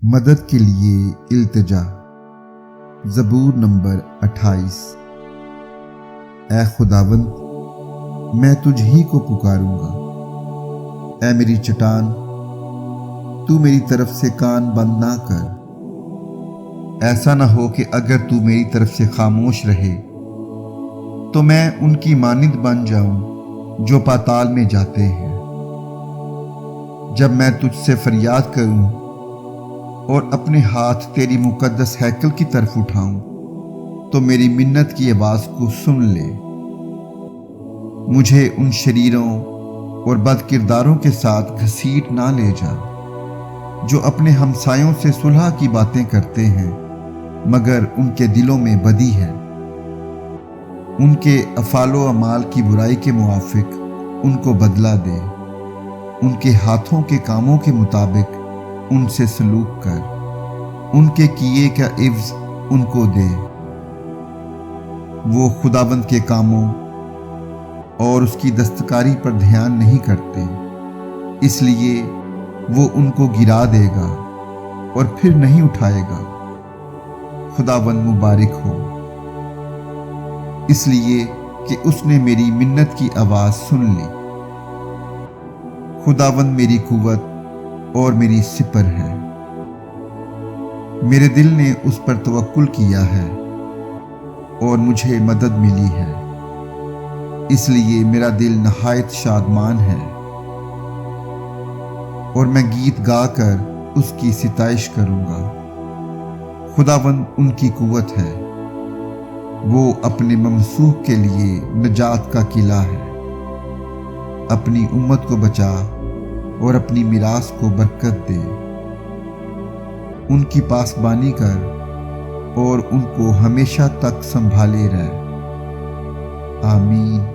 مدد کے لیے التجا۔ زبور نمبر 28۔ اے خداوند، میں تجھ ہی کو پکاروں گا۔ اے میری چٹان، تو میری طرف سے کان بند نہ کر۔ ایسا نہ ہو کہ اگر تو میری طرف سے خاموش رہے تو میں ان کی مانند بن جاؤں جو پاتال میں جاتے ہیں۔ جب میں تجھ سے فریاد کروں اور اپنے ہاتھ تیری مقدس ہیکل کی طرف اٹھاؤں تو میری منت کی آواز کو سن لے۔ مجھے ان شریروں اور بد کرداروں کے ساتھ گھسیٹ نہ لے جا جو اپنے ہمسایوں سے صلح کی باتیں کرتے ہیں مگر ان کے دلوں میں بدی ہے۔ ان کے افعال و اعمال کی برائی کے موافق ان کو بدلہ دے۔ ان کے ہاتھوں کے کاموں کے مطابق ان سے سلوک کر۔ ان کے کیے کا عوض ان کو دے۔ وہ خداوند کے کاموں اور اس کی دستکاری پر دھیان نہیں کرتے، اس لیے وہ ان کو گرا دے گا اور پھر نہیں اٹھائے گا۔ خداوند مبارک ہو، اس لیے کہ اس نے میری منت کی آواز سن لی۔ خداوند میری قوت اور میری سپر ہے، میرے دل نے اس پر توکل کیا ہے اور مجھے مدد ملی ہے، اس لیے میرا دل نہایت شادمان ہے اور میں گیت گا کر اس کی ستائش کروں گا۔ خداوند ان کی قوت ہے، وہ اپنے ممسوح کے لیے نجات کا قلعہ ہے۔ اپنی امت کو بچا اور اپنی میراث کو برکت دے۔ ان کی پاسبانی کر اور ان کو ہمیشہ تک سنبھالے رہ۔ آمین۔